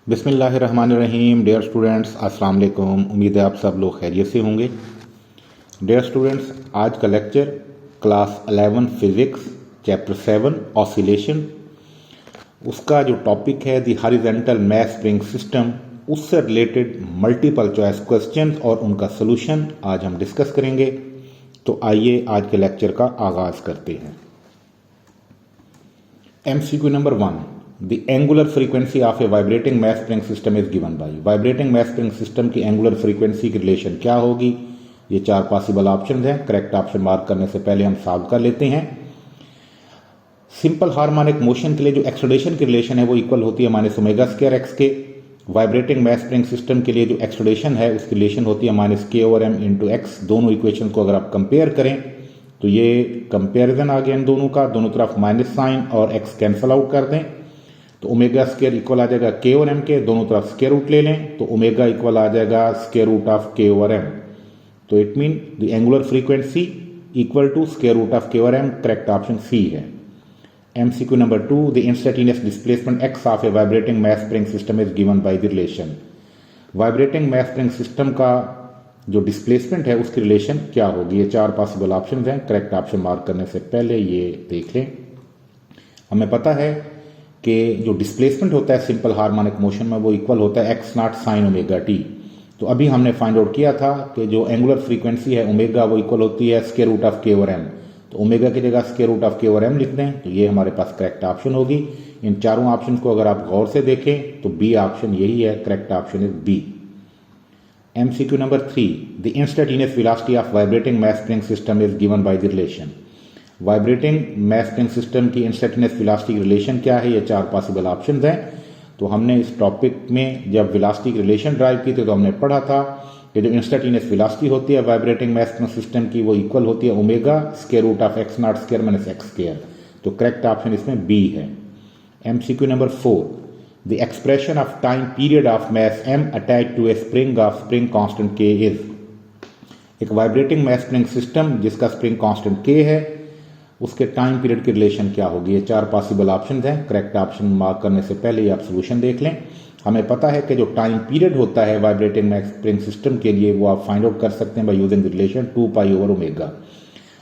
बिस्मिल्लाहिर्रहमानिर्रहीम। Dear students, अस्सलाम वालेकुम। उम्मीद है आप सब लोग खैरियत से होंगे। डियर स्टूडेंट्स, आज का lecture class 11 physics chapter 7 oscillation, उसका जो टॉपिक है the horizontal mass spring system, उससे रिलेटेड मल्टीपल चॉइस क्वेश्चंस और उनका सलूशन आज हम डिस्कस करेंगे। तो आइए आज के लेक्चर का आगाज़ करते हैं। MCQ number 1, The angular frequency of a vibrating mass spring system is given by। Vibrating mass spring system की एंगुलर फ्रीक्वेंसी की रिलेशन क्या होगी? ये 4 पॉसिबल ऑप्शन हैं। करेक्ट ऑप्शन मार्क करने से पहले हम सॉल्व कर लेते हैं। सिंपल हार्मोनिक मोशन के लिए जो एक्सेलरेशन की रिलेशन है वो इक्वल होती है -ω2x के। वाइब्रेटिंग मैस स्प्रिंग सिस्टम के लिए जो एक्सेलरेशन है उसकी रिलेशन होती है -k/m/x। दोनों इक्वेशन को अगर आप कंपेयर करें तो ये कंपेरिजन आ गया इन दोनों का, दोनों तरफ माइनस साइन और x कैंसल आउट कर दें तो ओमेगा स्क्वायर इक्वल आ जाएगा k/m के। दोनों तरफ स्क्वायर रूट ले लें तो ओमेगा इक्वल आ जाएगा स्क्वायर रूट ऑफ k/m। तो it mean the angular frequency equal to square root of k/m। Correct option C है। MCQ number 2, the instantaneous displacement x of a vibrating mass spring system is given by the relation. Vibrating mass spring system का जो displacement है उसकी relation क्या होगी? ये 4 possible option हैं। Correct option mark करने से पहले ये देख लें। हमें पता है कि जो डिस्प्लेसमेंट होता है सिंपल हार्मोनिक मोशन में वो इक्वल होता है x0 sin ओमेगा t। तो अभी हमने फाइंड आउट किया था कि जो एंगुलर फ्रीक्वेंसी है ओमेगा वो इक्वल होती है स्क्वायर रूट ऑफ k/m। तो ओमेगा की जगह स्क्वायर रूट ऑफ k/m लिख दें तो ये हमारे पास करेक्ट ऑप्शन होगी। इन चारों ऑप्शन को अगर आप गौर से देखें तो बी ऑप्शन यही है। Correct option is B. MCQ number 3, the instantaneous velocity of vibrating mass spring system is given by the relation. Vibrating mass spring system की इंस्टेंटेनियस वेलोसिटी की रिलेशन क्या है? ये 4 पॉसिबल ऑप्शंस हैं। तो हमने इस टॉपिक में जब वेलोसिटी की रिलेशन ड्राइव की थी तो हमने पढ़ा था कि जो इंस्टेंटेनियस वेलोसिटी होती है वाइब्रेटिंग मैस स्प्रिंग सिस्टम की वो इक्वल होती है omega square root of x0 square minus x square. तो करेक्ट ऑप्शन इसमें बी है। MCQ number 4, the expression of time period of mass m attached to a spring of spring constant k is. एक vibrating mass spring system जिसका spring constant k है उसके time period की relation क्या होगी? ये 4 पॉसिबल ऑप्शन हैं। Correct option mark करने से पहले ही आप सोल्यूशन देख लें। हमें पता है कि जो टाइम पीरियड होता है वाइब्रेटिंग मैस स्प्रिंग सिस्टम के लिए वो आप फाइंड आउट कर सकते हैं बाय यूजिंग द रिलेशन 2π/ω।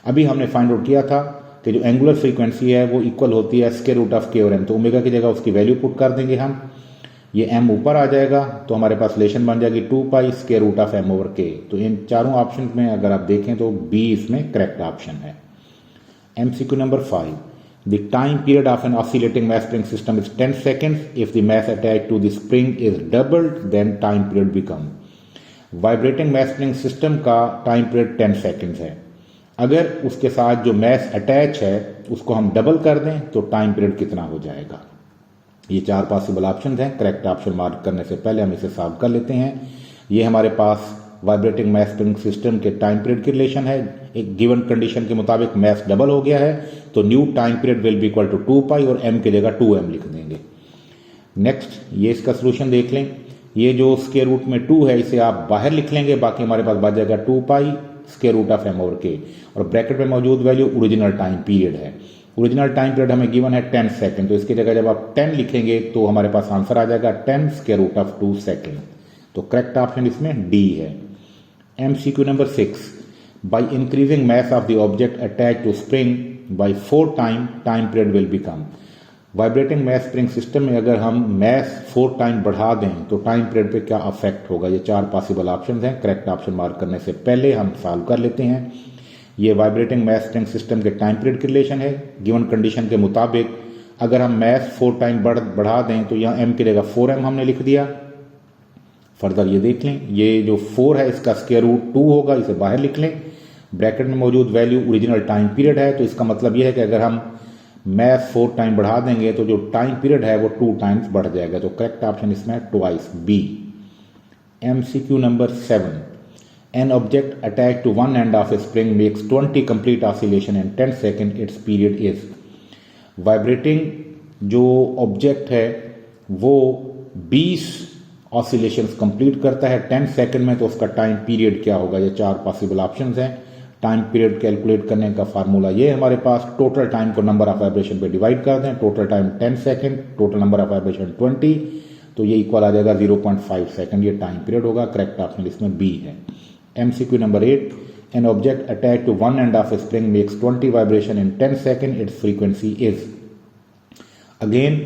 अभी हमने फाइंड आउट किया था कि जो एंगुलर फ्रीक्वेंसी है वो इक्वल होती है स्क्वायर रूट ऑफ k/m। तो ओमेगा की जगह उसकी वैल्यू पुट कर देंगे हम, ये m ऊपर आ जाएगा तो हमारे पास रिलेशन बन जाएगी 2π स्क्वायर रूट ऑफ m/k। तो इन चारों ऑप्शन में अगर आप देखें तो बी इसमें करेक्ट ऑप्शन है। MCQ number 5, the time period of an oscillating mass spring system is 10 seconds. If the mass attached to the spring is doubled, then time period become। Vibrating mass spring system का time period 10 seconds है। अगर उसके साथ जो mess attach है उसको हम double कर दें तो टाइम पीरियड कितना हो जाएगा? ये 4 पॉसिबल ऑप्शन हैं। करेक्ट ऑप्शन मार्क करने से पहले हम इसे सॉल्व कर लेते हैं। ये हमारे पास वाइब्रेटिंग मैस स्प्रिंग सिस्टम के टाइम पीरियड की रिलेशन है। एक गिवन कंडीशन के मुताबिक मैस डबल हो गया है तो new time period will be equal to 2π और m की जगह 2m लिख देंगे। नेक्स्ट ये इसका सोल्यूशन देख लें। ये जो स्क्वायर रूट में 2 है इसे आप बाहर लिख लेंगे, बाकी हमारे पास बच जाएगा 2π स्क्वायर रूट ऑफ m/k और ब्रैकेट में मौजूद वैल्यू ओरिजिनल टाइम पीरियड है। ओरिजिनल टाइम पीरियड हमें गिवन है 10 सेकेंड, तो इसकी जगह जब आप 10 लिखेंगे तो हमारे पास आंसर आ जाएगा 10 स्क्वायर रूट ऑफ 2 सेकेंड। तो करेक्ट ऑप्शन इसमें डी है। MCQ number 6, by increasing mass of the object attached to spring by 4 time period will become। Vibrating mass spring system में अगर हम मैस 4 टाइम बढ़ा दें तो टाइम पीरियड पे क्या अफेक्ट होगा? ये 4 पॉसिबल ऑप्शन हैं। करेक्ट ऑप्शन मार्क करने से पहले हम सॉल्व कर लेते हैं। ये वाइब्रेटिंग मैस स्प्रिंग सिस्टम के टाइम पीरियड की रिलेशन है। गिवन कंडीशन के मुताबिक अगर हम मैस 4 टाइम बढ़ा दें तो यहाँ m की जगह 4m हमने लिख दिया। फर्दर ये देख लें, ये जो 4 है इसका स्क्वायर रूट 2 होगा, इसे बाहर लिख लें। ब्रैकेट में मौजूद वैल्यू ओरिजिनल टाइम पीरियड है तो इसका मतलब यह है कि अगर हम मैस 4 टाइम बढ़ा देंगे तो जो टाइम पीरियड है वो 2 टाइम्स बढ़ जाएगा। तो करेक्ट ऑप्शन इसमें twice B. MCQ number 7, an object attach to one end of a spring makes 20 complete oscillation in 10 second, its period is. Vibrating जो ऑब्जेक्ट है वो 20 ऑसिलेशंस कंप्लीट करता है 10 सेकंड में, तो उसका टाइम पीरियड क्या होगा? ये 4 पॉसिबल ऑप्शंस हैं। टाइम पीरियड कैलकुलेट करने का फार्मूला ये है हमारे पास, टोटल टाइम को नंबर ऑफ वाइब्रेशन पे डिवाइड कर दें। Total time 10 second, total number of vibration 20, तो ये इक्वल आ जाएगा 0.5 सेकंड, ये टाइम पीरियड होगा। करेक्ट ऑप्शन इसमें बी है। MCQ number 8, an object attach to one end of spring makes 20 vibration in 10 second, it's frequency is. Again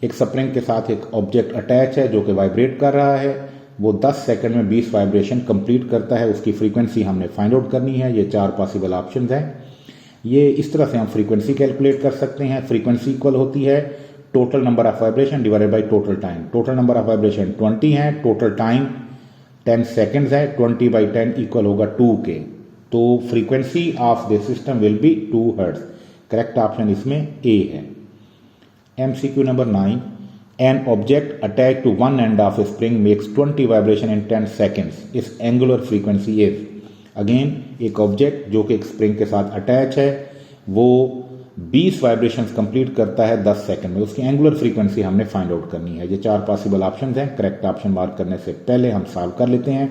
एक spring के साथ एक ऑब्जेक्ट अटैच है जो कि वाइब्रेट कर रहा है, वो 10 सेकंड में 20 वाइब्रेशन कंप्लीट करता है, उसकी फ्रीक्वेंसी हमने फाइंड आउट करनी है। ये 4 पॉसिबल ऑप्शन हैं। ये इस तरह से हम फ्रीक्वेंसी कैलकुलेट कर सकते हैं। फ्रीक्वेंसी इक्वल होती है total number of vibration divided by total time. Total number of vibration 20 है, टोटल टाइम 10 सेकेंड्स है, 20/10 इक्वल होगा 2 के। तो frequency of the system will be 2 hertz. Correct option इसमें ए है। MCQ number 9, an object attach to one end of spring makes 20 vibration in 10 seconds, its angular frequency is. Again एक object जो कि एक spring के साथ attach है वो 20 वाइब्रेशंस कंप्लीट करता है 10 सेकंड में, उसकी एंगुलर फ्रीक्वेंसी हमने फाइंड आउट करनी है। ये 4 पॉसिबल ऑप्शंस हैं। करेक्ट ऑप्शन मार्क करने से पहले हम सॉल्व कर लेते हैं।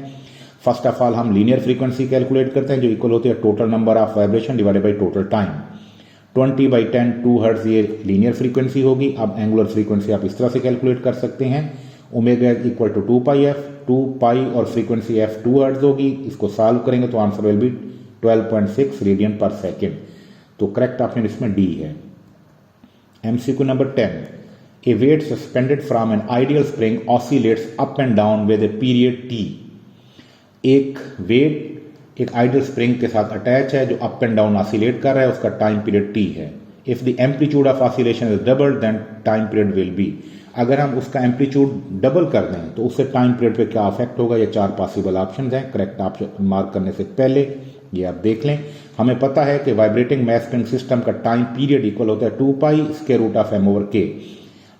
फर्स्ट ऑफ ऑल हम लीनियर फ्रीक्वेंसी कैलकुलेट करते हैं जो इक्वल होती है total number of vibration divided by total time. 20/10 2 hertz ये लीनियर फ्रीक्वेंसी होगी। अब एंगुलर फ्रीक्वेंसी आप इस तरह से कैलकुलेट कर सकते हैं, ओमेगा इक्वल टू 2πf, 2π और फ्रीक्वेंसी f 2 हर्ट्ज होगी। इसको सॉल्व करेंगे तो answer will be 12.6 radian per second. तो करेक्ट ऑप्शन इसमें डी है। MCQ number 10, a weight suspended from an ideal spring oscillates up and down with a period t। एक weight एक ideal spring के साथ अटैच है जो अप एंड डाउन ऑसिलेट कर रहा है, उसका टाइम पीरियड t है। If the amplitude of oscillation is double then time period will be. अगर हम उसका एम्पलीट्यूड डबल कर दें तो उससे टाइम पीरियड पे क्या इफेक्ट होगा। ये 4 पॉसिबल ऑप्शन हैं। करेक्ट ऑप्शन मार्क करने से पहले ये आप देख लें, हमें पता है कि वाइब्रेटिंग मैस स्प्रिंग सिस्टम का टाइम पीरियड इक्वल होता है 2π√m/k।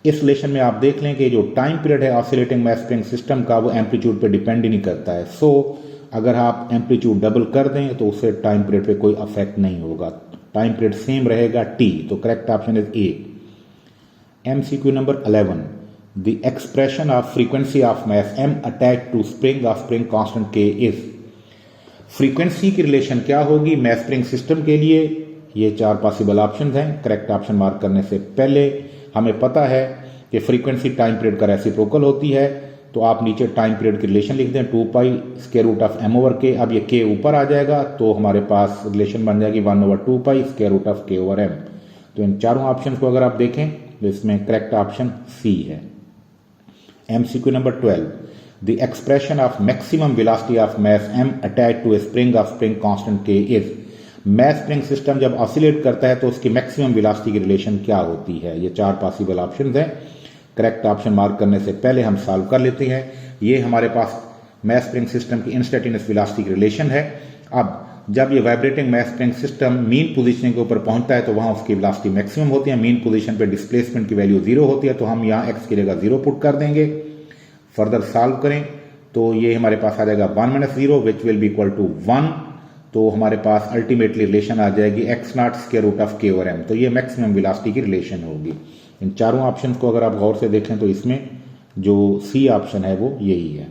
इस रिलेशन में आप देख लें कि जो टाइम पीरियड है ऑसिलेटिंग मैस स्प्रिंग सिस्टम का वो एम्पलीट्यूड पे डिपेंड ही नहीं करता है। सो अगर आप एम्पलीट्यूड डबल कर दें तो उससे टाइम पीरियड पे कोई अफेक्ट नहीं होगा, टाइम पीरियड सेम रहेगा t। तो correct option is A. MCQ number 11, the expression of frequency of mass m attach to spring of spring constant k is. Frequency की रिलेशन क्या होगी मैस स्प्रिंग सिस्टम के लिए। ये 4 पॉसिबल ऑप्शन हैं। Correct option mark करने से पहले हमें पता है कि फ्रीक्वेंसी टाइम पीरियड का रेसिप्रोकल होती है, तो आप नीचे टाइम पीरियड की रिलेशन लिख दें 2π√m/k। अब ये k ऊपर आ जाएगा तो हमारे पास रिलेशन बन जाएगी 1/2π√k/m। तो इन चारों ऑप्शन को अगर आप देखें तो इसमें करेक्ट ऑप्शन सी है। MCQ number 12, the expression of maximum velocity of mass m attach to a spring of spring constant k is. Mass spring system जब ऑसिलेट करता है तो उसकी मैक्सिमम वेलोसिटी की रिलेशन क्या होती है। ये 4 पॉसिबल ऑप्शन हैं। करेक्ट ऑप्शन मार्क करने से पहले हम सॉल्व कर लेते हैं। ये हमारे पास मैस स्प्रिंग सिस्टम की इंस्टेंटेनियस वेलोसिटी की रिलेशन है। अब जब ये vibrating mass spring system mean position के ऊपर पहुंचता है तो वहां उसकी वेलोसिटी मैक्सिमम होती है। मीन पोजीशन पे डिस्प्लेसमेंट की वैल्यू 0 होती है, तो हम यहाँ x की जगह 0 पुट कर देंगे। फर्दर सॉल्व करें तो ये हमारे पास आ जाएगा 1 - 0 which will be equal to 1। तो हमारे पास अल्टीमेटली रिलेशन आ जाएगी x0 तो ये मैक्सिमम वेलोसिटी की रिलेशन होगी। इन चारों ऑप्शन को अगर आप गौर से देखें तो इसमें जो सी ऑप्शन है वो यही है।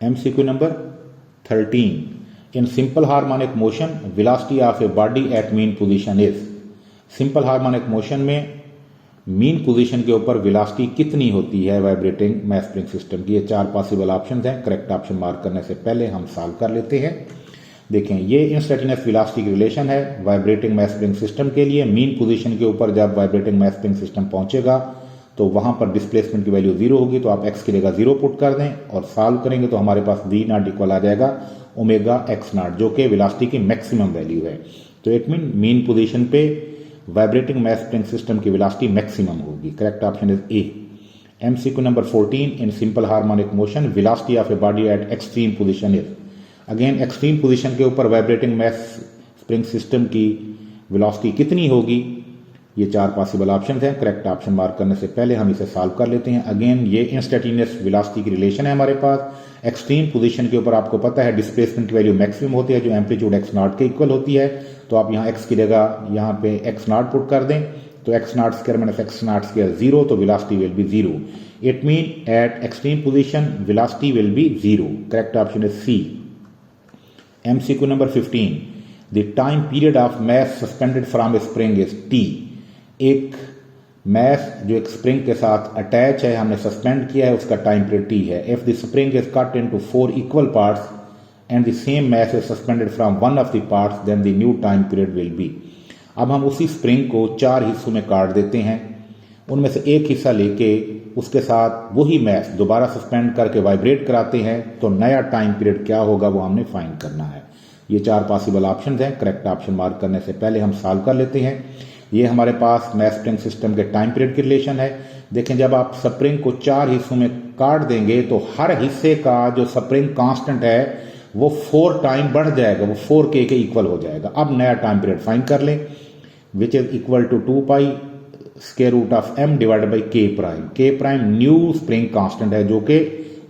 MCQ number 13, in simple harmonic motion velocity of a body at mean position is. Simple harmonic motion में मीन पोजीशन के ऊपर वेलोसिटी कितनी होती है वाइब्रेटिंग मैस स्प्रिंग सिस्टम की। ये 4 पॉसिबल ऑप्शन हैं। करेक्ट ऑप्शन मार्क करने से पहले हम सॉल्व कर लेते हैं। देखें ये इंस्टेंटेनियस वेलोसिटी की रिलेशन है वाइब्रेटिंग मैस स्प्रिंग सिस्टम के लिए। मीन पोजीशन के ऊपर जब वाइब्रेटिंग मैस स्प्रिंग सिस्टम पहुंचेगा तो वहां पर डिस्प्लेसमेंट की वैल्यू 0 होगी, तो आप x की जगह 0 पुट कर दें और सॉल्व करेंगे तो हमारे पास v0 इक्वल आ जाएगा ω/x0 जो कि वेलोसिटी की मैक्सिमम वैल्यू है। तो इट मीन मीन पोजीशन पे वाइब्रेटिंग मैस स्प्रिंग सिस्टम की वेलोसिटी मैक्सिमम होगी। Correct option is A. MCQ number 14, in simple harmonic motion velocity of a body at extreme position is. Again extreme position के ऊपर vibrating mass spring system की velocity कितनी होगी। ये 4 possible option हैं। Correct option mark करने से पहले हम इसे सॉल्व कर लेते हैं। अगेन ये इंस्टेंटेनियस वेलोसिटी की रिलेशन है हमारे पास। एक्सट्रीम पोजीशन के ऊपर आपको पता है डिस्प्लेसमेंट की वैल्यू मैक्सिमम होती है जो एम्पलीट्यूड x0 के इक्वल होती है, तो आप यहाँ x की जगह यहाँ पे x0 पुट कर दें तो x0² - x0² 0, तो velocity will be 0। It mean at extreme position velocity will be 0। Correct option is C. MCQ number 15, the time period of mass suspended from a spring is t। एक mass जो एक spring के साथ attach है, हमने suspend किया है, उसका टाइम पीरियड टी है। If the spring is cut into 4 equal parts and the same mass is suspended from one of the parts then the new time period will be. अब हम उसी spring को 4 हिस्सों में काट देते हैं, उनमें से एक हिस्सा लेके उसके साथ वही मैस दोबारा सस्पेंड करके वाइब्रेट कराते हैं, तो नया टाइम पीरियड क्या होगा वो हमने फाइंड करना है। ये 4 पॉसिबल ऑप्शन हैं। करेक्ट ऑप्शन मार्क करने से पहले हम सॉल्व कर लेते हैं। ये हमारे पास मैस स्प्रिंग सिस्टम के टाइम पीरियड की रिलेशन है। देखें, जब आप स्प्रिंग को 4 हिस्सों में काट देंगे तो हर हिस्से का जो स्प्रिंग कांस्टेंट है वो 4 टाइम बढ़ जाएगा, वो 4k के इक्वल हो जाएगा। अब नया टाइम पीरियड फाइंड कर लें, which is equal to 2 pi square root of m divided by k prime. k prime new spring constant है जो कि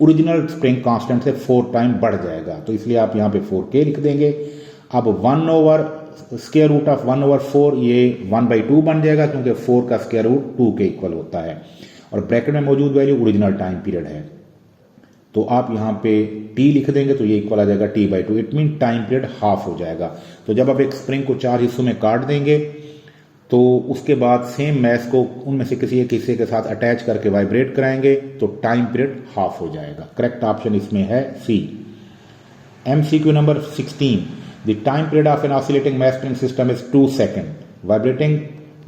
ओरिजिनल स्प्रिंग कांस्टेंट से 4 टाइम बढ़ जाएगा, तो इसलिए आप यहाँ पे 4k लिख देंगे। अब 1 over square root of 1 over 4 ये 1/2 बन जाएगा, क्योंकि 4 का स्क्वायर रूट 2 के इक्वल होता है, और ब्रैकेट में मौजूद वैल्यू ओरिजिनल टाइम पीरियड है, तो आप यहाँ पे t लिख देंगे तो ये इक्वल आ जाएगा t/2। It mean time period half हो जाएगा। तो जब आप एक स्प्रिंग को 4 हिस्सों में काट देंगे तो उसके बाद सेम मैस को उनमें से किसी एक हिस्से के साथ अटैच करके वाइब्रेट कराएंगे तो टाइम पीरियड हाफ हो जाएगा। करेक्ट ऑप्शन इसमें है C. MCQ number 16, the time period of an oscillating mass spring system is 2 second. Vibrating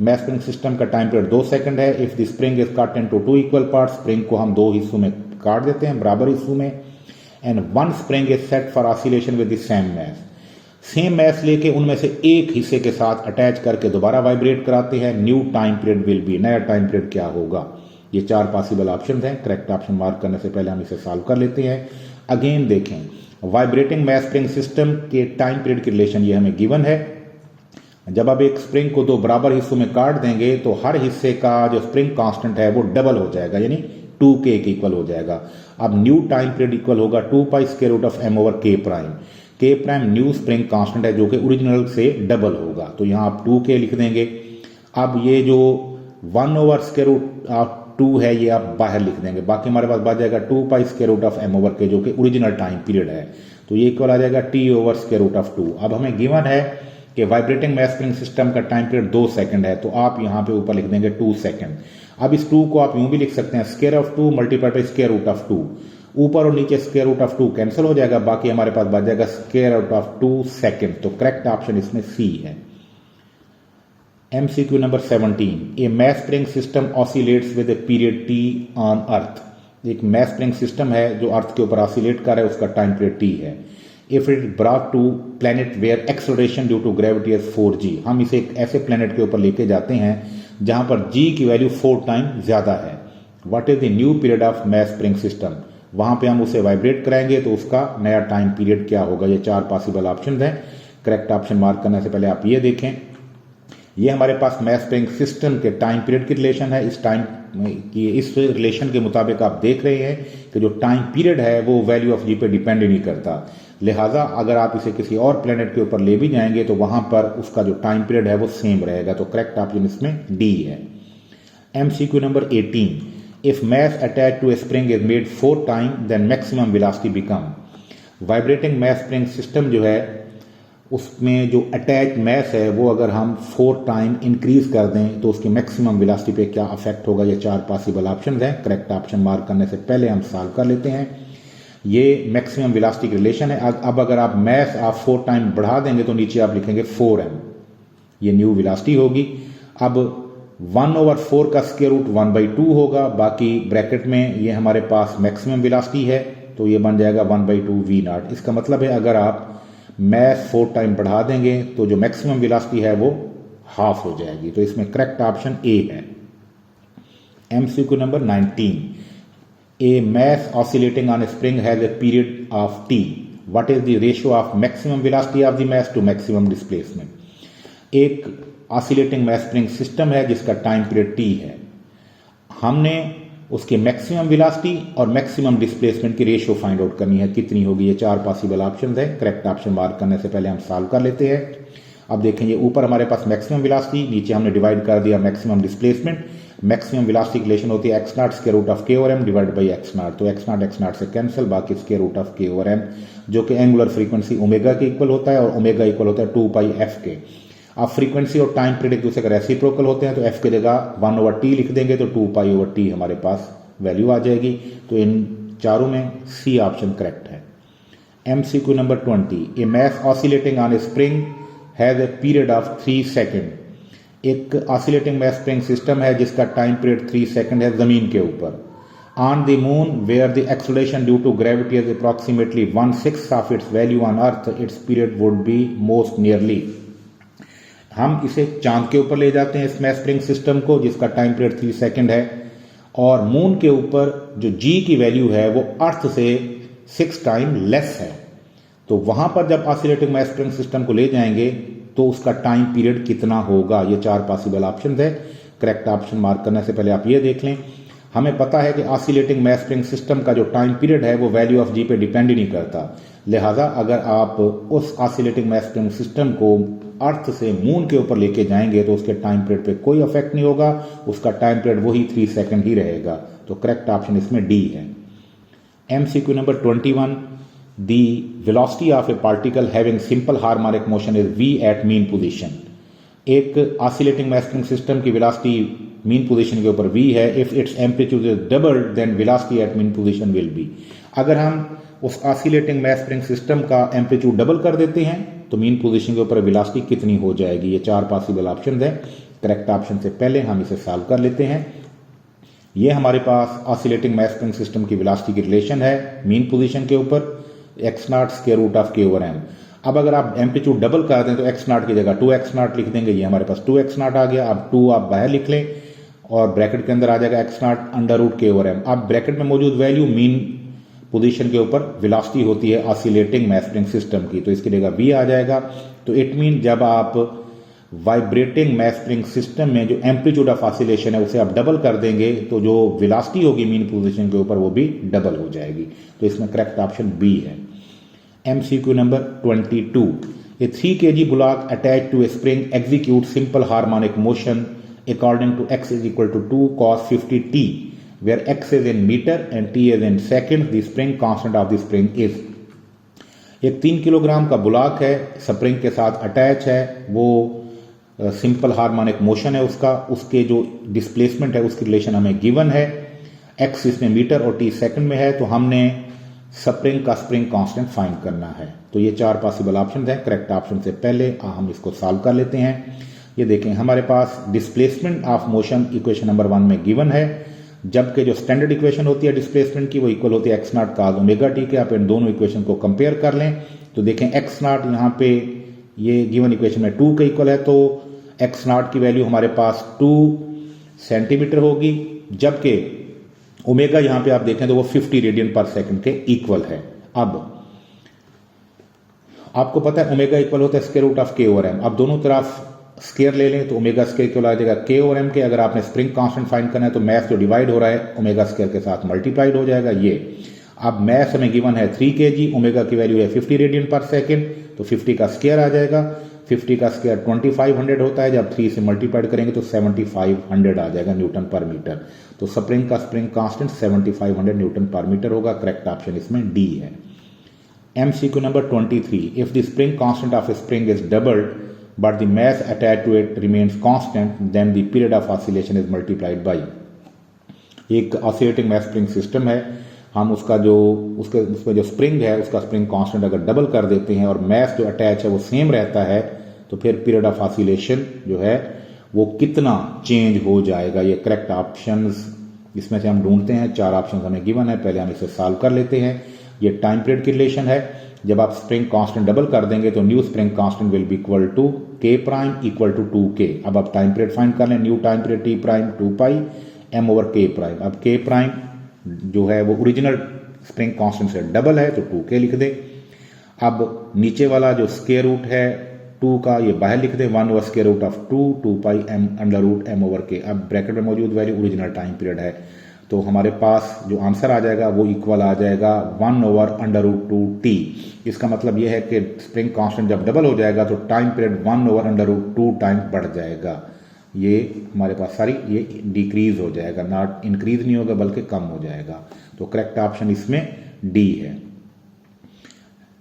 mass spring system का टाइम पीरियड 2 सेकंड है। If the spring is cut into 2 equal parts, spring को हम 2 हिस्सों में काट देते हैं, बराबर हिस्सों में, and one spring is set for oscillation with the same mass. Same mass लेके उनमें से एक हिस्से के साथ अटैच करके दोबारा वाइब्रेट कराते हैं, new time period will B, नया टाइम पीरियड क्या होगा। ये 4 पॉसिबल ऑप्शन हैं। करेक्ट ऑप्शन मार्क करने से पहले हम इसे सॉल्व कर लेते हैं। अगेन देखें, वाइब्रेटिंग मैस स्प्रिंग सिस्टम के टाइम पीरियड की रिलेशन ये हमें गिवन है। जब आप एक स्प्रिंग को 2 बराबर हिस्सों में काट देंगे तो हर हिस्से का जो स्प्रिंग कांस्टेंट है वो डबल हो जाएगा, यानी 2k के इक्वल हो जाएगा। अब न्यू टाइम पीरियड इक्वल होगा 2 pi square root of m over k prime. k prime new spring constant है जो कि ओरिजिनल से डबल होगा, तो यहाँ आप 2k लिख देंगे। अब ये जो 1 ओवर स्क्वायर रूट ऑफ 2 है ये आप बाहर लिख देंगे, बाकी हमारे पास बच जाएगा 2 pi square root of m over k जो कि ओरिजिनल टाइम पीरियड है, तो ये इक्वल आ जाएगा t over square root of 2। अब हमें गिवन है कि वाइब्रेटिंग मैस स्प्रिंग सिस्टम का टाइम पीरियड 2 सेकंड है, तो आप यहाँ पे ऊपर लिख देंगे 2 सेकंड। अब इस 2 को आप यूं भी लिख सकते हैं, square of 2 multiplied by square root of 2, ऊपर और नीचे स्क्वायर रूट ऑफ 2 कैंसिल हो जाएगा, बाकी हमारे पास बच जाएगा स्क्वायर रूट ऑफ 2 सेकंड। तो करेक्ट ऑप्शन इसमें सी है। MCQ number 17, a mass spring system oscillates with a period t on earth. एक मैस स्प्रिंग सिस्टम है जो अर्थ के ऊपर ऑसिलेट कर रहा है, उसका टाइम पीरियड t है। If it brought to planet where acceleration due to gravity is 4g, हम इसे एक ऐसे प्लेनेट के ऊपर लेके जाते हैं जहां पर g की वैल्यू 4 टाइम ज्यादा है। What is the new period of mass spring system, वहां पे हम उसे वाइब्रेट कराएंगे तो उसका नया टाइम पीरियड क्या होगा। ये 4 पॉसिबल ऑप्शन हैं। करेक्ट ऑप्शन मार्क करने से पहले आप ये देखें, ये हमारे पास मैस स्प्रिंग सिस्टम के टाइम पीरियड की रिलेशन है। इस रिलेशन के मुताबिक आप देख रहे हैं कि जो टाइम पीरियड है वो वैल्यू ऑफ जी पे डिपेंड ही नहीं करता, लिहाजा अगर आप इसे किसी और प्लेनेट के ऊपर ले भी जाएंगे तो वहां पर उसका जो टाइम पीरियड है वो सेम रहेगा। तो करेक्ट ऑप्शन इसमें डी है। MCQ number 18, if mass attach to a spring is made 4 time then maximum velocity become. Vibrating mass spring system जो है उसमें जो अटैच मैस है वो अगर हम 4 टाइम इंक्रीज कर दें तो उसकी मैक्सिमम वेलोसिटी पे क्या अफेक्ट होगा। ये 4 पॉसिबल ऑप्शन हैं। करेक्ट ऑप्शन मार्क करने से पहले हम सॉल्व कर लेते हैं। ये मैक्सिमम वेलोसिटी की रिलेशन है। अब अगर आप मैस आप 4 टाइम बढ़ा देंगे तो नीचे आप लिखेंगे 4m, ये न्यू वेलोसिटी होगी। अब 1 ओवर 4 का स्क्वायर रूट 1/2 होगा, बाकी ब्रैकेट में ये हमारे पास मैक्सिमम वेलोसिटी है तो ये बन जाएगा 1/2 v0। इसका मतलब है अगर आप मैस 4 टाइम बढ़ा देंगे तो जो मैक्सिमम वेलोसिटी है वो हाफ हो जाएगी। तो इसमें करेक्ट ऑप्शन ए है। MCQ number 19, a mass oscillating on a spring has a period of t, what is the ratio of maximum velocity of the mass to maximum displacement. एक oscillating mass spring system है जिसका time period t है, हमने उसके maximum velocity और maximum displacement की ratio find out करनी है, कितनी होगी। ये 4 पॉसिबल ऑप्शन है। करेक्ट ऑप्शन मार्क करने से पहले हम सॉल्व कर लेते हैं। अब देखें, ये ऊपर हमारे पास मैक्सिमम वेलोसिटी, नीचे हमने डिवाइड कर दिया मैक्सिमम डिस्प्लेसमेंट। मैक्सिमम वेलोसिटी की रिलेशन होती है x0 square root of k over m divide by x0, तो x0 से कैंसिल, बाकी square root of k over m जो कि एंगुलर फ्रीक्वेंसी ओमेगा के इक्वल होता है और ओमेगा इक्वल होता है 2 पाई f के। अब फ्रीक्वेंसी और टाइम पीरियड एक दूसरे का रेसिप्रोकल होते हैं, तो एफ की जगह 1/t लिख देंगे तो 2π/t हमारे पास वैल्यू आ जाएगी। तो इन चारों में सी ऑप्शन करेक्ट है। MCQ number 20, a mass oscillating on a spring has a period of 3 second. एक ऑसिलेटिंग मैस स्प्रिंग सिस्टम है जिसका टाइम पीरियड 3 सेकेंड है जमीन के ऊपर। On the moon where the acceleration due to gravity is approximately 1/6 of its value on earth, its period would be most nearly. हम इसे चांद के ऊपर ले जाते हैं इस मैस स्प्रिंग सिस्टम को जिसका टाइम पीरियड 3 सेकेंड है, और मून के ऊपर जो जी की वैल्यू है वो अर्थ से 6 टाइम लेस है। तो वहां पर जब ऑसिलेटिंग मैस स्प्रिंग सिस्टम को ले जाएंगे तो उसका टाइम पीरियड कितना होगा, ये 4 पॉसिबल ऑप्शन है। करेक्ट ऑप्शन मार्क करने से पहले आप ये देख लें, हमें पता है कि ऑसिलेटिंग मैस स्प्रिंग सिस्टम का जो टाइम पीरियड है वो वैल्यू ऑफ जी पे डिपेंड ही नहीं करता। लिहाजा अगर आप उस ऑसिलेटिंग मैस स्प्रिंग सिस्टम को अर्थ से मून के ऊपर लेके जाएंगे तो उसके टाइम पीरियड पे कोई इफेक्ट नहीं होगा, उसका टाइम पीरियड वही 3 सेकेंड ही रहेगा। तो करेक्ट ऑप्शन इसमें डी है। MCQ number 21, the velocity of a particle having simple harmonic motion is v at mean position. एक ऑसिलेटिंग मैस स्प्रिंग सिस्टम की वेलोसिटी मीन पोजीशन के ऊपर v है। If its amplitude is doubled then velocity at mean position will be. अगर हम उस oscillating mass spring system का amplitude double कर देते हैं तो मीन पोजीशन के ऊपर वेलोसिटी कितनी हो जाएगी, ये 4 पॉसिबल ऑप्शन है। करेक्ट ऑप्शन से पहले हम इसे सॉल्व कर लेते हैं। ये हमारे पास ऑसिलेटिंग मैस स्प्रिंग सिस्टम की वेलोसिटी की रिलेशन है मीन पोजीशन के ऊपर x0 square root of k/m। अब अगर आप एम्पलीट्यूड डबल कर दें तो x0 की जगह 2x0 लिख देंगे, ये हमारे पास 2x0 आ गया। अब 2 आप बाहर लिख लें और ब्रैकेट के अंदर आ जाएगा x0 अंडर रूट k/m। अब ब्रैकेट में मौजूद वैल्यू मीन पोजीशन के ऊपर वेलोसिटी होती है ऑसिलेटिंग मैस स्प्रिंग सिस्टम की, तो इसकी जगह v आ जाएगा। तो इट मीन जब आप वाइब्रेटिंग मैस स्प्रिंग सिस्टम में जो एम्पलीट्यूड ऑफ ऑसिलेशन है उसे आप डबल कर देंगे तो जो वेलोसिटी होगी मीन पोजीशन के ऊपर वो भी डबल हो जाएगी। तो इसमें करेक्ट ऑप्शन बी है। MCQ number 22, A 3 kg block attached to a spring executes simple harmonic motion according to x is equal to 2 cos 50t, where x is in meter and t is in second. The spring constant of the spring is। एक 3 kilogram का block है, spring के साथ attach है, वो simple harmonic motion है उसका, उसके जो डिस्प्लेसमेंट है उसकी रिलेशन हमें गिवन है। x इसमें मीटर और t सेकंड में है, तो हमने स्प्रिंग का स्प्रिंग कांस्टेंट फाइंड करना है। तो ये 4 पॉसिबल ऑप्शन हैं। करेक्ट ऑप्शन से पहले हम इसको सॉल्व कर लेते हैं। ये देखें हमारे पास displacement of motion equation number 1 में गिवन है, जबकि जो स्टैंडर्ड इक्वेशन होती है डिस्प्लेसमेंट की वो इक्वल होती है x0 cos ओमेगा t के। आप इन दोनों इक्वेशन को कंपेयर कर लें तो देखें x0 यहाँ पे ये गिवन इक्वेशन में 2 के इक्वल है, तो x0 की वैल्यू हमारे पास 2 सेंटीमीटर होगी, जबकि ओमेगा यहां पे आप देखें तो वो 50 रेडियन पर सेकंड के इक्वल है। अब आपको पता है ओमेगा इक्वल होता है स्क्वायर रूट ऑफ k/m। अब दोनों तरफ स्क्वायर ले लें तो ओमेगा स्क्वायर इक्वल आ जाएगा k/m के। अगर आपने स्प्रिंग कांस्टेंट फाइंड करना है तो मैथ जो डिवाइड हो रहा है ओमेगा स्क्वायर के साथ मल्टीप्लाइड हो जाएगा ये। अब मैथ हमें गिवन है 3 kg, ओमेगा की वैल्यू है 50 रेडियन पर सेकंड, तो 50 का स्क्वायर आ जाएगा। 50 का स्क्वायर 2500 होता है, जब 3 से मल्टीप्लाइड करेंगे तो 7500 आ जाएगा न्यूटन पर मीटर। तो स्प्रिंग का spring constant 7500 Newton per metre होगा। करेक्ट ऑप्शन इसमें डी है। MCQ number 23, if the spring constant of a spring is doubled but the mass attached to it remains constant, then the period of oscillation is multiplied by। एक oscillating mass spring system है, हम उसका जो उसमें जो spring है उसका spring constant अगर डबल कर देते हैं और मैस जो अटैच है वो सेम रहता है तो फिर पीरियड ऑफ ऑसिलेशन जो है वो कितना चेंज हो जाएगा। ये करेक्ट ऑप्शंस इसमें से हम ढूंढते हैं। 4 ऑप्शन हमें गिवन है, पहले हम इसे सॉल्व कर लेते हैं। ये टाइम पीरियड की रिलेशन है, जब आप स्प्रिंग कांस्टेंट डबल कर देंगे तो new spring constant will be equal to k prime equal to 2k। अब आप टाइम पीरियड फाइंड कर लें, new time period t prime 2π m/k prime. अब k प्राइम जो है वो ओरिजिनल स्प्रिंग कांस्टेंट से डबल है तो 2k लिख दे। अब नीचे वाला जो स्क्वायर रूट है 2 का ये बाहर लिख दे, 1/स्क्वायर रूट ऑफ 2π m/k। अब ब्रैकेट में मौजूद वैल्यू ओरिजिनल टाइम पीरियड है, तो हमारे पास जो आंसर आ जाएगा वो इक्वल आ जाएगा 1/√2t। इसका मतलब यह है कि स्प्रिंग कांस्टेंट जब डबल हो जाएगा तो टाइम पीरियड 1/√2 टाइम बढ़ जाएगा। ये हमारे पास सारी ये डिक्रीज हो जाएगा, नॉट इंक्रीज नहीं होगा बल्कि कम हो जाएगा। तो करेक्ट ऑप्शन इसमें डी है।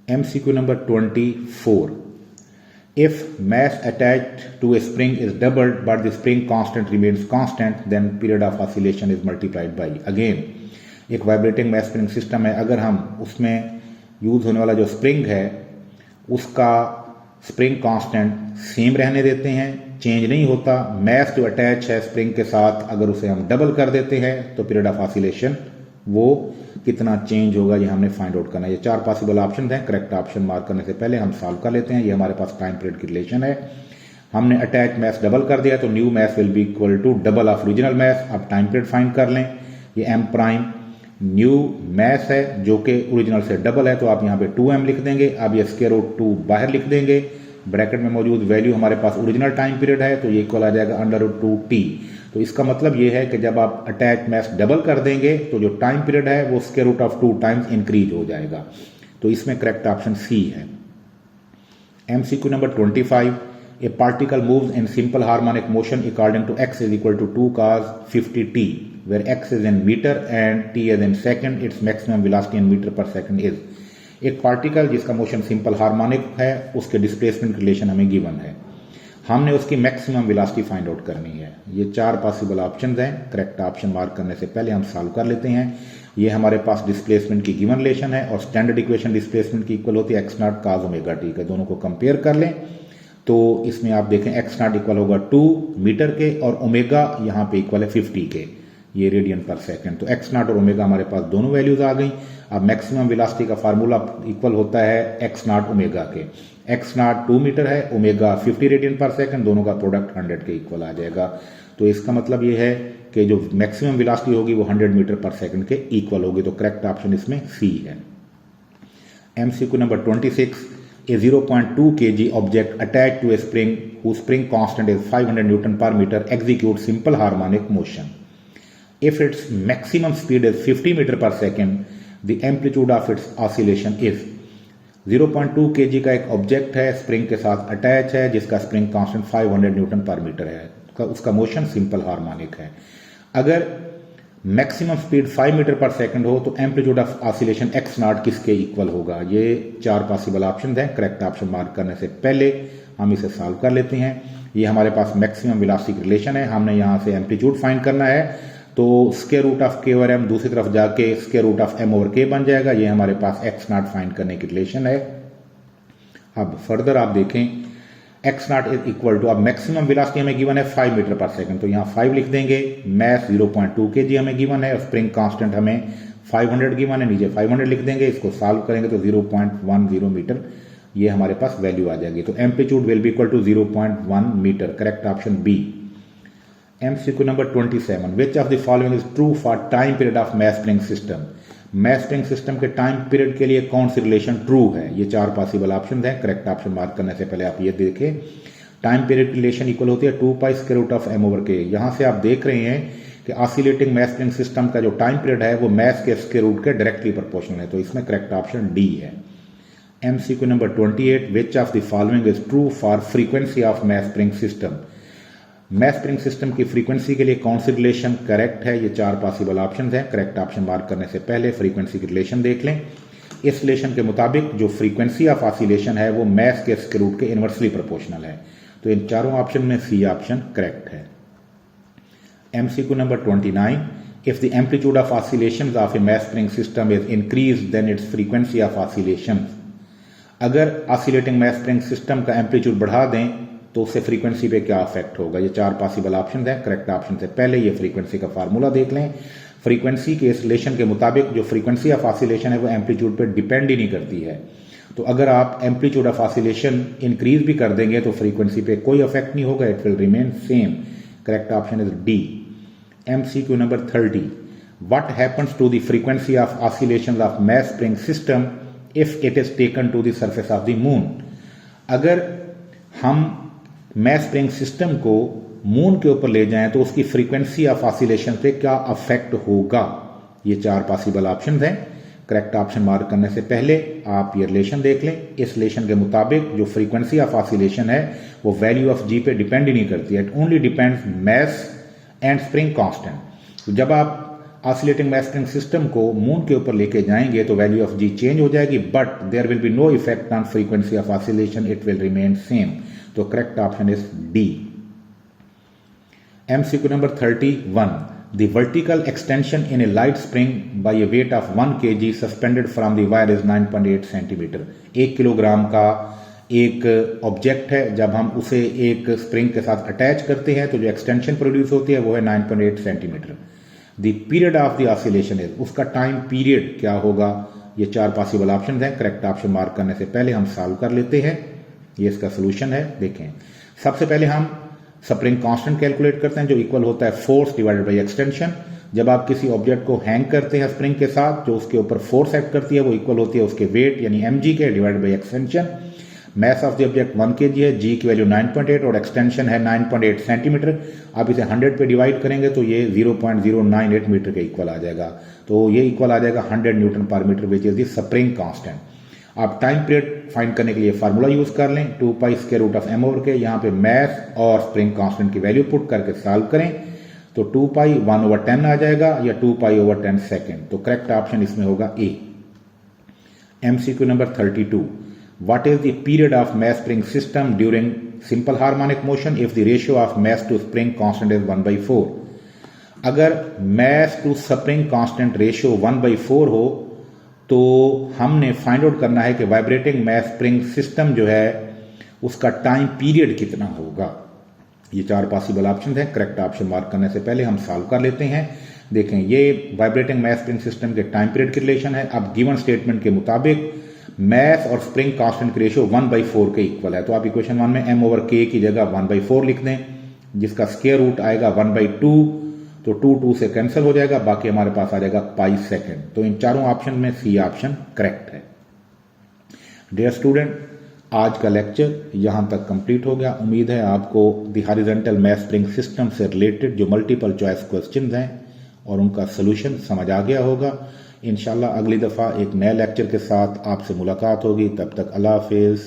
MCQ number 24, If mass attached to a spring is doubled but the spring constant remains constant, then period of oscillation is multiplied by. Again, एक वाइब्रेटिंग मैस स्प्रिंग सिस्टम है, अगर हम उसमें use होने वाला जो स्प्रिंग है उसका स्प्रिंग कांस्टेंट सेम रहने देते हैं, चेंज नहीं होता, मैस जो अटैच है स्प्रिंग के साथ अगर उसे हम डबल कर देते हैं तो पीरियड ऑफ ऑसिलेशन वो कितना चेंज होगा ये हमने फाइंड आउट करना है। ये 4 पॉसिबल ऑप्शन हैं। करेक्ट ऑप्शन मार्क करने से पहले हम सॉल्व कर लेते हैं। ये हमारे पास टाइम पीरियड की रिलेशन है। हमने अटैच मैस डबल कर दिया तो new mass will be equal to double of original mass. अब टाइम पीरियड फाइंड कर लें। ये एम प्राइम न्यू मैस है जो कि ओरिजिनल से डबल है, तो आप यहाँ पे 2m लिख देंगे। अब ये स्क्वायर रूट 2 बाहर लिख देंगे। ब्रैकेट में मौजूद वैल्यू हमारे पास ओरिजिनल टाइम पीरियड है तो ये इक्वल आ जाएगा √2t। तो इसका मतलब ये है कि जब आप अटैच मैस डबल कर देंगे तो जो टाइम पीरियड है वो square root of 2 times increase हो जाएगा। तो इसमें करेक्ट ऑप्शन सी है। MCQ number 25, a particle moves in simple harmonic motion according to x is equal to 2 cos 50t where x is in meter and t is in second, its maximum velocity in meter per second is। एक particle जिसका motion simple harmonic है उसके displacement relation हमें given है, हमने उसकी maximum velocity find out करनी है। ये 4 पॉसिबल ऑप्शंस हैं। करेक्ट ऑप्शन मार्क करने से पहले हम सॉल्व कर लेते हैं। ये हमारे पास डिस्प्लेसमेंट की गिवन रिलेशन है और स्टैंडर्ड इक्वेशन डिस्प्लेसमेंट की इक्वल होती है x0 cos ओमेगा t के। दोनों को कंपेयर कर लें तो इसमें आप देखें x0 इक्वल होगा 2 मीटर के और ओमेगा यहाँ पे इक्वल है 50 के, ये रेडियन पर सेकंड। तो x0 और ओमेगा हमारे पास दोनों वैल्यूज आ गई। अब मैक्सिमम वेलोसिटी का फार्मूला इक्वल होता है x0 ओमेगा के। x0 2 मीटर है, ओमेगा 50 रेडियन पर सेकंड, दोनों का प्रोडक्ट 100 के इक्वल आ जाएगा। तो इसका मतलब ये है कि जो मैक्सिमम वेलोसिटी होगी वो 100 मीटर पर सेकंड के इक्वल होगी। तो करेक्ट ऑप्शन इसमें सी है। MCQ number 26, a 0.2 kg object attached to a spring whose spring constant is 500 Newton per meter executes simple harmonic motion. If its maximum speed is 50 meter per second, the amplitude of its oscillation is। 0.2 kg का एक object है, spring के साथ attach है, जिसका spring constant 500 Newton per metre है, उसका motion simple harmonic है। अगर मैक्सिमम स्पीड 5 मीटर पर सेकंड हो तो एम्पलीट्यूड ऑफ ऑसिलेशन x0 किसके इक्वल होगा। ये 4 पॉसिबल ऑप्शन हैं। करेक्ट ऑप्शन मार्क करने से पहले हम इसे सॉल्व कर लेते हैं। ये हमारे पास मैक्सिमम वेलोसिटी की रिलेशन है, हमने यहाँ से एम्पलीट्यूड फाइंड करना है तो square root of k over m दूसरी तरफ जाके square root of m over k बन जाएगा। ये हमारे पास x0 फाइंड करने की रिलेशन है। अब फर्दर आप देखें x0 इज इक्वल टू, अब मैक्सिमम वेलोसिटी हमें गिवन है 5 मीटर पर सेकंड, तो यहाँ 5 लिख देंगे। मैस 0.2 kg हमें गिवन है और स्प्रिंग कांस्टेंट हमें 500 गिवन है, नीचे 500 लिख देंगे। इसको सॉल्व करेंगे तो 0.10 मीटर ये हमारे पास वैल्यू आ जाएगी। तो amplitude will be equal to 0.1 metre. Correct option B. MCQ number 27, which of the following is true for time period of mass spring system. Mass spring system के टाइम पीरियड के लिए कौन सी रिलेशन ट्रू है। ये 4 possible option हैं। Correct option mark करने से पहले आप ये देखें, टाइम पीरियड रिलेशन इक्वल होती है 2 pi square root of m over k। यहां से आप देख रहे हैं कि ऑसिलेटिंग मैस स्प्रिंग सिस्टम का जो टाइम पीरियड है वो मैस के स्क्वायर रूट के डायरेक्टली प्रोपोर्शनल है, तो इसमें करेक्ट ऑप्शन डी है। MCQ number 28, which of the following is true for frequency of mass spring system. Mass spring system की फ्रीक्वेंसी के लिए कौन सी रिलेशन करेक्ट है। ये 4 पॉसिबल ऑप्शन हैं। करेक्ट ऑप्शन मार्क करने से पहले फ्रीक्वेंसी की रिलेशन देख लें। इस रिलेशन के मुताबिक जो फ्रीक्वेंसी ऑफ ऑसिलेशन है वो मैस के स्क्वायर रूट के इनवर्सली प्रोपोर्शनल है। तो इन चारों ऑप्शन में सी ऑप्शन करेक्ट है। MCQ number 29, if the amplitude of oscillations of a mass spring system is increase then its frequency of oscillation. अगर ऑसिलेटिंग मैस स्प्रिंग सिस्टम का amplitude बढ़ा दें तो उससे फ्रीक्वेंसी पे क्या इफेक्ट होगा। ये 4 पॉसिबल ऑप्शन हैं। करेक्ट ऑप्शन से पहले ये फ्रीक्वेंसी का फार्मूला देख लें। फ्रीक्वेंसी के इस रिलेशन के मुताबिक जो फ्रीक्वेंसी ऑफ ऑसिलेशन है वो एम्पलीट्यूड पे डिपेंड ही नहीं करती है। तो अगर आप एम्पलीट्यूड ऑफ ऑसिलेशन इंक्रीज भी कर देंगे तो फ्रीक्वेंसी पे कोई इफेक्ट नहीं होगा, it will remain same. Correct option is D. MCQ number 30, what happens to the frequency of oscillation of mass spring system if it is taken to the surface of the moon. अगर हम mass spring system को moon के ऊपर ले जाएं तो उसकी frequency of oscillation पे क्या अफेक्ट होगा। ये 4 पॉसिबल ऑप्शन हैं। करेक्ट ऑप्शन मार्क करने से पहले आप ये रिलेशन देख लें। इस रिलेशन के मुताबिक जो फ्रीक्वेंसी ऑफ ऑसिलेशन है वो वैल्यू ऑफ जी पे डिपेंड ही नहीं करती है, it only depends mass and spring constant. तो जब आप ऑसिलेटिंग मैस स्प्रिंग सिस्टम को मून के ऊपर लेके जाएंगे तो वैल्यू ऑफ जी चेंज हो जाएगी, but there will be no effect on frequency of oscillation, it will remain same. तो correct option is D. MCQ number 31. The vertical extension in a light spring by a weight of 1 kg suspended from the wire is 9.8 centimetre. 1 kilogram का एक object है, जब हम उसे एक spring के साथ अटैच करते हैं तो जो एक्सटेंशन प्रोड्यूस होती है वो है 9.8 centimetre. The period of the oscillation is, उसका टाइम पीरियड क्या होगा? ये 4 पॉसिबल ऑप्शन हैं। करेक्ट ऑप्शन मार्क करने से पहले हम सॉल्व कर लेते हैं। ये इसका सोल्यूशन है। देखें, सबसे पहले हम स्प्रिंग कांस्टेंट कैलकुलेट करते हैं जो इक्वल होता है फोर्स डिवाइडेड बाय एक्सटेंशन। जब आप किसी ऑब्जेक्ट को हैंग करते हैं स्प्रिंग के साथ, जो उसके ऊपर फोर्स एक्ट करती है वो इक्वल होती है उसके वेट यानी mg के divided by extension. Mass of the object 1 kg है, g की वैल्यू 9.8 और एक्सटेंशन है 9.8 सेंटीमीटर। आप इसे 100 पे डिवाइड करेंगे तो ये 0.098 मीटर के इक्वल आ जाएगा। तो ये इक्वल आ जाएगा 100 newton per metre, which is the spring constant. आप टाइम पीरियड फाइंड करने के लिए फार्मूला यूज कर लें 2 pi square root of m over k. यहाँ पे मैस और स्प्रिंग कांस्टेंट की वैल्यू पुट करके सॉल्व करें तो 2 पाई 1/10 आ जाएगा या 2 पाई ओवर 10 सेकेंड। तो करेक्ट ऑप्शन इसमें होगा A. MCQ number 32. What is the period of mass spring system during simple harmonic motion if the ratio of mass to spring constant is 1/4? अगर mass to spring constant ratio 1/4 हो तो हमने find out करना है कि vibrating mass spring system जो है उसका टाइम पीरियड कितना होगा। ये 4 पॉसिबल ऑप्शन हैं। करेक्ट ऑप्शन मार्क करने से पहले हम सॉल्व कर लेते हैं। देखें, ये वाइब्रेटिंग मैस स्प्रिंग सिस्टम के टाइम पीरियड की रिलेशन है। अब गिवन स्टेटमेंट के मुताबिक मैस और स्प्रिंग कांस्टेंट की रेशियो 1/4 के इक्वल है। तो आप इक्वेशन 1 में m ओवर k की जगह 1/4 लिख दें, जिसका स्क्वायर रूट आएगा 1/2, तो 2 से कैंसिल हो जाएगा, बाकी हमारे पास आ जाएगा पाई सेकेंड। तो इन चारों ऑप्शन में सी ऑप्शन करेक्ट है। डियर स्टूडेंट, आज का लेक्चर यहां तक कंप्लीट हो गया। उम्मीद है आपको the horizontal mass spring system से रिलेटेड जो मल्टीपल चॉइस क्वेश्चंस हैं और उनका सोल्यूशन समझ आ गया होगा। इंशाल्लाह अगली दफा एक नए लेक्चर के साथ आपसे मुलाकात होगी। तब तक अल्लाह हाफिज।